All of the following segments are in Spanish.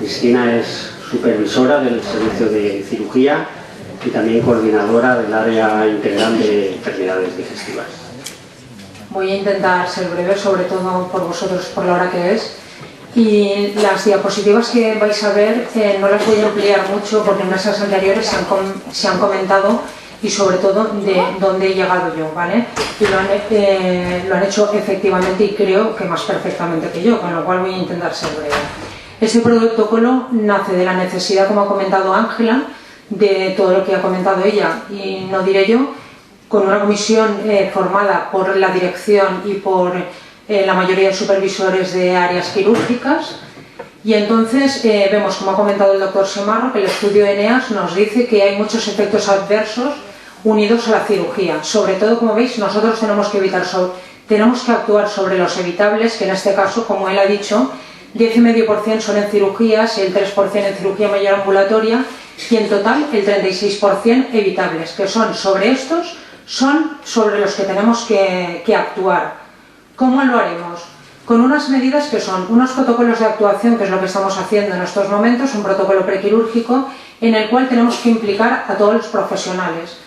Cristina es supervisora del servicio de cirugía y también coordinadora del área integral de enfermedades digestivas. Voy a intentar ser breve, sobre todo por vosotros, por la hora que es. Y las diapositivas que vais a ver no las voy a ampliar mucho porque en mesas anteriores se han comentado y sobre todo de dónde he llegado yo, ¿vale? Y lo han hecho efectivamente y creo que más perfectamente que yo, con lo cual voy a intentar ser breve. Este protocolo nace de la necesidad, como ha comentado Ángela, de todo lo que ha comentado ella, y no diré yo, con una comisión formada por la dirección y por la mayoría de supervisores de áreas quirúrgicas, y entonces vemos, como ha comentado el doctor Semarro, que el estudio ENEAS nos dice que hay muchos efectos adversos unidos a la cirugía. Sobre todo, como veis, nosotros tenemos que actuar sobre los evitables, que en este caso, como él ha dicho, 10,5% son en cirugías, el 3% en cirugía mayor ambulatoria y en total el 36% evitables, que son sobre estos, son sobre los que tenemos que actuar. ¿Cómo lo haremos? Con unas medidas que son unos protocolos de actuación, que es lo que estamos haciendo en estos momentos, un protocolo prequirúrgico en el cual tenemos que implicar a todos los profesionales.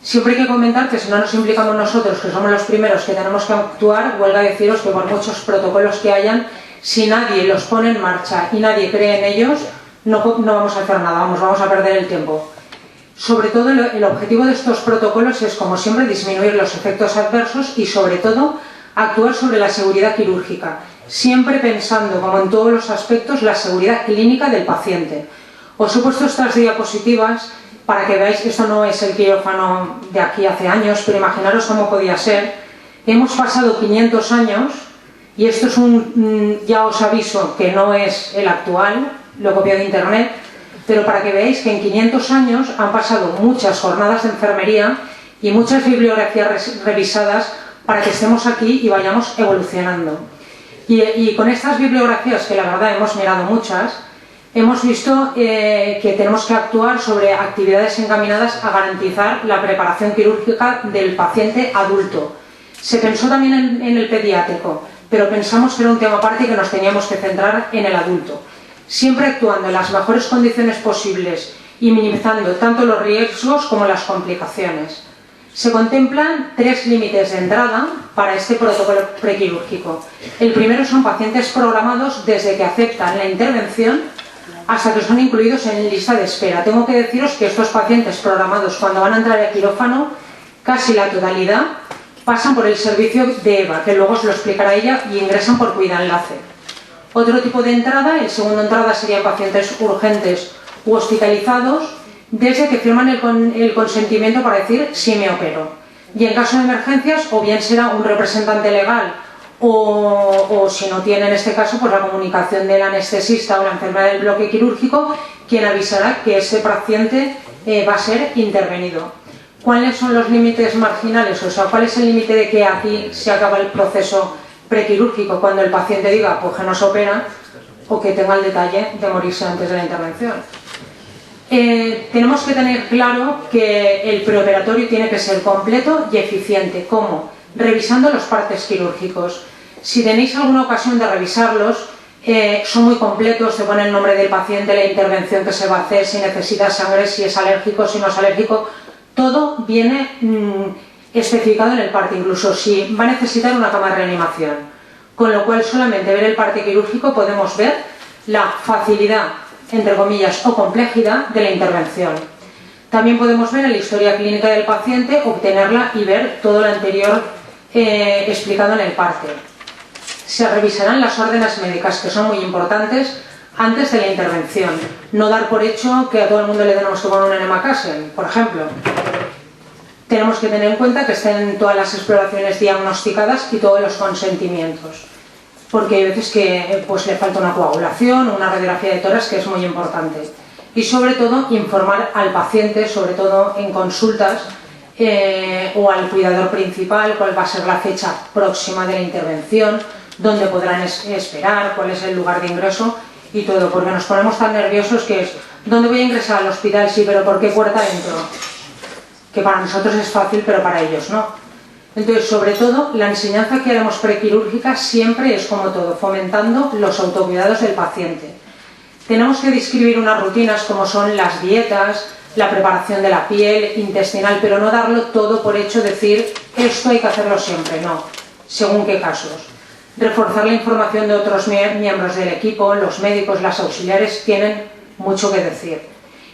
Siempre hay que comentar que si no nos implicamos nosotros, que somos los primeros que tenemos que actuar, huelga deciros que por muchos protocolos que hayan, si nadie los pone en marcha y nadie cree en ellos, no vamos a hacer nada, vamos a perder el tiempo. Sobre todo el objetivo de estos protocolos es, como siempre, disminuir los efectos adversos y sobre todo actuar sobre la seguridad quirúrgica, siempre pensando, como en todos los aspectos, la seguridad clínica del paciente. Os he puesto estas diapositivas para que veáis, esto no es el quirófano de aquí hace años, pero imaginaros cómo podía ser. Hemos pasado 500 años y esto es ya os aviso que no es el actual, lo he copiado de internet, pero para que veáis que en 500 años han pasado muchas jornadas de enfermería y muchas bibliografías revisadas para que estemos aquí y vayamos evolucionando. Y con estas bibliografías, que la verdad hemos mirado muchas, hemos visto que tenemos que actuar sobre actividades encaminadas a garantizar la preparación quirúrgica del paciente adulto. Se pensó también en el pediátrico, pero pensamos que era un tema aparte y que nos teníamos que centrar en el adulto. Siempre actuando en las mejores condiciones posibles y minimizando tanto los riesgos como las complicaciones. Se contemplan 3 límites de entrada para este protocolo prequirúrgico. El primero son pacientes programados desde que aceptan la intervención hasta que son incluidos en lista de espera. Tengo que deciros que estos pacientes programados, cuando van a entrar al quirófano, casi la totalidad pasan por el servicio de EVA, que luego os lo explicará ella, y ingresan por cuidaenlace. Otro tipo de entrada, el segundo entrada, serían pacientes urgentes u hospitalizados desde que firman el consentimiento para decir sí me opero. Y en caso de emergencias, o bien será un representante legal o si no tiene en este caso, pues la comunicación del anestesista o la enfermera del bloque quirúrgico, quien avisará que ese paciente va a ser intervenido. ¿Cuáles son los límites marginales? O sea, ¿cuál es el límite de que aquí se acaba el proceso prequirúrgico? Cuando el paciente diga pues que no se opera o que tenga el detalle de morirse antes de la intervención. Tenemos que tener claro que el preoperatorio tiene que ser completo y eficiente. ¿Cómo? Revisando los partes quirúrgicos. Si tenéis alguna ocasión de revisarlos, son muy completos, te pone el nombre del paciente, la intervención que se va a hacer, si necesita sangre, si es alérgico, si no es alérgico, todo viene especificado en el parte, incluso si va a necesitar una cama de reanimación. Con lo cual, solamente ver el parte quirúrgico podemos ver la facilidad, entre comillas, o complejidad de la intervención. También podemos ver en la historia clínica del paciente, obtenerla y ver todo lo anterior explicado en el parte. Se revisarán las órdenes médicas, que son muy importantes, antes de la intervención. No dar por hecho que a todo el mundo le tenemos que poner un enema Casen, por ejemplo. Tenemos que tener en cuenta que estén todas las exploraciones diagnosticadas y todos los consentimientos. Porque hay veces que pues, le falta una coagulación o una radiografía de tórax, que es muy importante. Y sobre todo, informar al paciente, sobre todo en consultas, o al cuidador principal, cuál va a ser la fecha próxima de la intervención, dónde podrán esperar, cuál es el lugar de ingreso y todo, porque nos ponemos tan nerviosos que es, ¿dónde voy a ingresar al hospital? Sí, pero ¿por qué puerta entro? Que para nosotros es fácil, pero para ellos no. Entonces, sobre todo, la enseñanza que haremos prequirúrgica siempre es como todo, fomentando los autocuidados del paciente. Tenemos que describir unas rutinas como son las dietas, la preparación de la piel, intestinal, pero no darlo todo por hecho, decir esto hay que hacerlo siempre, no, según qué casos. Reforzar la información de otros miembros del equipo, los médicos, las auxiliares tienen mucho que decir.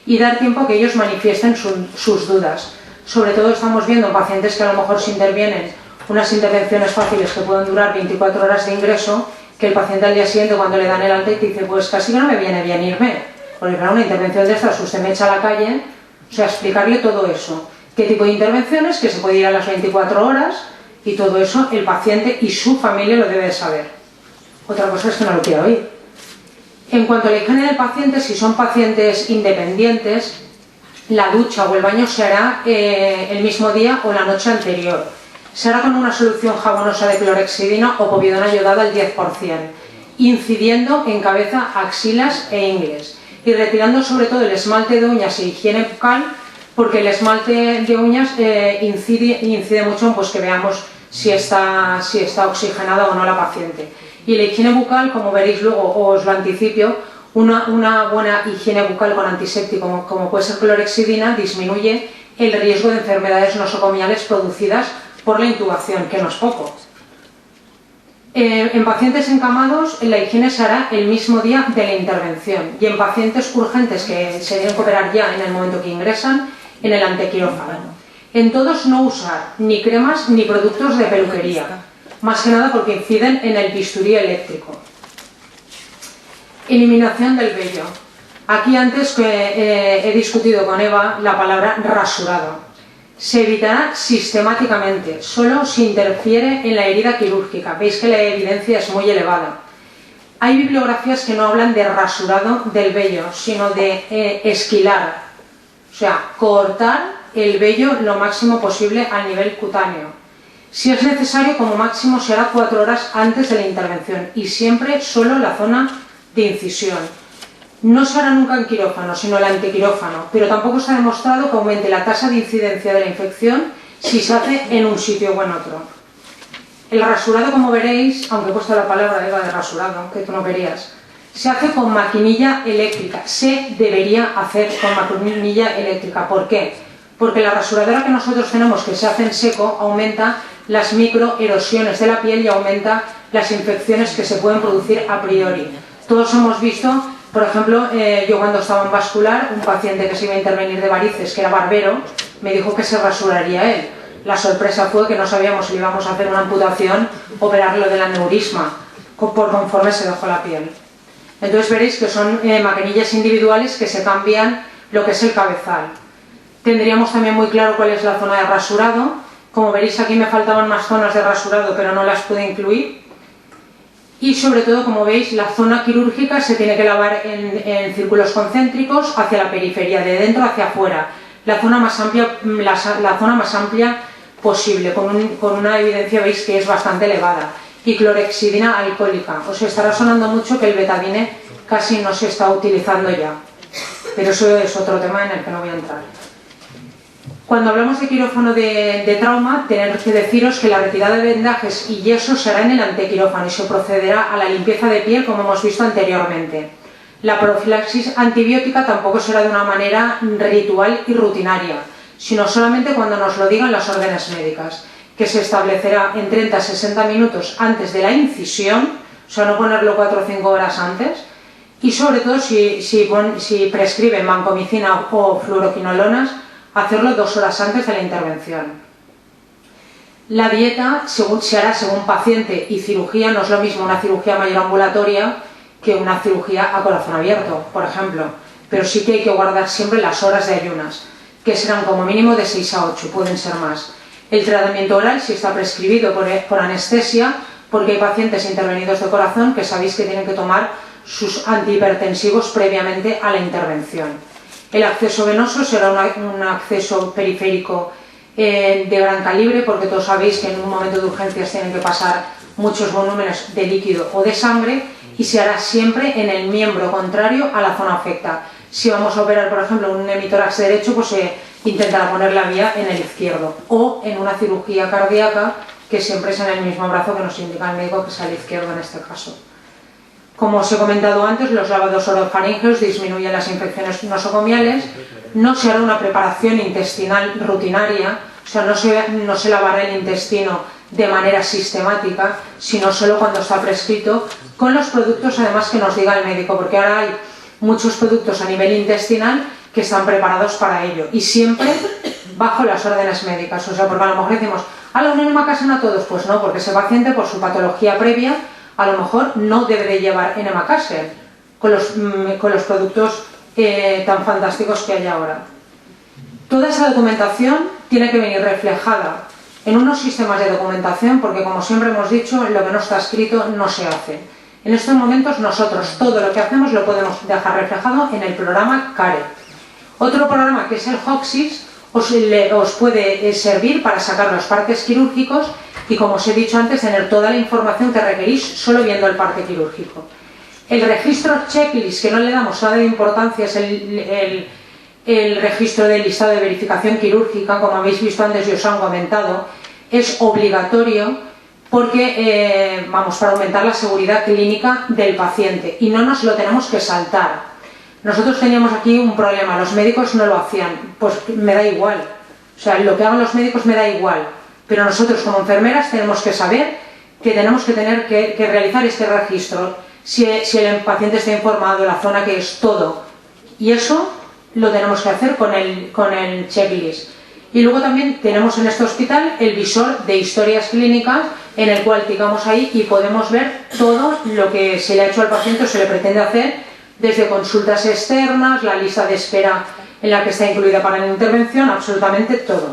Y dar tiempo a que ellos manifiesten sus dudas. Sobre todo estamos viendo en pacientes que a lo mejor se intervienen unas intervenciones fáciles que pueden durar 24 horas de ingreso, que el paciente al día siguiente cuando le dan el alta y te dice pues casi que no me viene bien irme, porque claro, una intervención de estas usted me echa a la calle, o sea, explicarle todo eso, qué tipo de intervenciones, que se puede ir a las 24 horas y todo eso el paciente y su familia lo debe de saber. Otra cosa es que no lo quiera oír. En cuanto a la higiene del paciente, si son pacientes independientes, la ducha o el baño se hará el mismo día o la noche anterior. Se hará con una solución jabonosa de clorexidina o povidona iodada al 10%, incidiendo en cabeza, axilas e ingles, y retirando sobre todo el esmalte de uñas e higiene bucal, porque el esmalte de uñas incide mucho en pues, que veamos si está oxigenada o no la paciente. Y la higiene bucal, como veréis luego, os lo anticipo, una buena higiene bucal con antiséptico como puede ser clorexidina disminuye el riesgo de enfermedades nosocomiales producidas por la intubación, que no es poco. En pacientes encamados la higiene se hará el mismo día de la intervención y en pacientes urgentes que se deben operar ya en el momento que ingresan, en el antequirófano. En todos no usar ni cremas ni productos de peluquería, más que nada porque inciden en el bisturí eléctrico. Eliminación del vello. Aquí antes he discutido con Eva la palabra rasurado. Se evitará sistemáticamente, solo si interfiere en la herida quirúrgica. Veis que la evidencia es muy elevada. Hay bibliografías que no hablan de rasurado del vello, sino de esquilar, o sea, cortar el vello lo máximo posible a nivel cutáneo. Si es necesario, como máximo se hará 4 horas antes de la intervención y siempre solo la zona de incisión. No se hará nunca en quirófano, sino el antequirófano, pero tampoco se ha demostrado que aumente la tasa de incidencia de la infección si se hace en un sitio o en otro. El rasurado, como veréis, aunque he puesto la palabra Eva de rasurado, que tú no querías, se hace con maquinilla eléctrica. Se debería hacer con maquinilla eléctrica. ¿Por qué? Porque la rasuradora que nosotros tenemos, que se hace en seco, aumenta las microerosiones de la piel y aumenta las infecciones que se pueden producir a priori. Todos hemos visto, por ejemplo, yo cuando estaba en vascular, un paciente que se iba a intervenir de varices, que era barbero, me dijo que se rasuraría él. La sorpresa fue que no sabíamos si le íbamos a hacer una amputación, operarlo del aneurisma, por conforme se dejó la piel. Entonces veréis que son maquinillas individuales que se cambian lo que es el cabezal. Tendríamos también muy claro cuál es la zona de rasurado. Como veréis aquí me faltaban más zonas de rasurado, pero no las pude incluir. Y sobre todo, como veis, la zona quirúrgica se tiene que lavar en círculos concéntricos hacia la periferia, de dentro hacia afuera. La zona más amplia posible, con una evidencia, veis, que es bastante elevada. Y clorexidina alcohólica. Os estará sonando mucho que el betadine casi no se está utilizando ya. Pero eso es otro tema en el que no voy a entrar. Cuando hablamos de quirófano de trauma, tener que deciros que la retirada de vendajes y yeso será en el antequirófano y se procederá a la limpieza de piel como hemos visto anteriormente. La profilaxis antibiótica tampoco será de una manera ritual y rutinaria, sino solamente cuando nos lo digan las órdenes médicas, que se establecerá en 30 a 60 minutos antes de la incisión, o sea, no ponerlo 4 o 5 horas antes, y sobre todo si prescriben vancomicina o fluoroquinolonas, hacerlo 2 horas antes de la intervención. La dieta se hará según paciente y cirugía. No es lo mismo una cirugía mayor ambulatoria que una cirugía a corazón abierto, por ejemplo, pero sí que hay que guardar siempre las horas de ayunas, que serán como mínimo de 6 a 8, pueden ser más. El tratamiento oral si está prescribido por anestesia, porque hay pacientes intervenidos de corazón que sabéis que tienen que tomar sus antihipertensivos previamente a la intervención. El acceso venoso será un acceso periférico de gran calibre, porque todos sabéis que en un momento de urgencias tienen que pasar muchos volúmenes de líquido o de sangre, y se hará siempre en el miembro contrario a la zona afecta. Si vamos a operar, por ejemplo, un hemitórax derecho, pues se intentará poner la vía en el izquierdo, o en una cirugía cardíaca, que siempre es en el mismo brazo que nos indica el médico, que es el izquierdo en este caso. Como os he comentado antes, los lavados orofaringeos disminuyen las infecciones nosocomiales, no se hará una preparación intestinal rutinaria, o sea, no se lavará el intestino de manera sistemática, sino solo cuando está prescrito, con los productos además que nos diga el médico, porque ahora hay muchos productos a nivel intestinal que están preparados para ello, y siempre bajo las órdenes médicas. O sea, porque a lo mejor decimos, un enema-casen a todos, pues no, porque ese paciente por su patología previa a lo mejor no debe de llevar enema-casen con los productos tan fantásticos que hay ahora. Toda esa documentación tiene que venir reflejada en unos sistemas de documentación, porque como siempre hemos dicho, lo que no está escrito no se hace. En estos momentos nosotros todo lo que hacemos lo podemos dejar reflejado en el programa CARE. Otro programa, que es el HOCSIS, os puede servir para sacar los partes quirúrgicos y, como os he dicho antes, tener toda la información que requerís solo viendo el parte quirúrgico. El registro checklist, que no le damos nada de importancia, es el registro del listado de verificación quirúrgica, como habéis visto antes y os han comentado, es obligatorio porque, para aumentar la seguridad clínica del paciente, y no nos lo tenemos que saltar. Nosotros teníamos aquí un problema, los médicos no lo hacían, pues me da igual, o sea, lo que hagan los médicos me da igual, pero nosotros como enfermeras tenemos que saber que tenemos que tener que realizar este registro, si el paciente está informado, la zona que es, todo, y eso lo tenemos que hacer con el checklist. Y luego también tenemos en este hospital el visor de historias clínicas, en el cual clicamos ahí y podemos ver todo lo que se le ha hecho al paciente o se le pretende hacer, desde consultas externas, la lista de espera en la que está incluida para la intervención, absolutamente todo.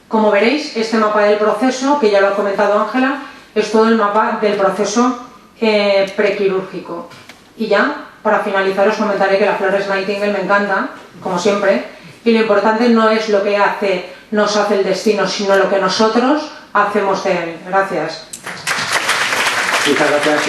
Como veréis, este mapa del proceso, que ya lo ha comentado Ángela, es todo el mapa del proceso prequirúrgico. Y ya, para finalizar, os comentaré que la Flores Nightingale me encanta, como siempre, y lo importante no es lo que nos hace el destino, sino lo que nosotros hacemos de él. Gracias. Muchas gracias.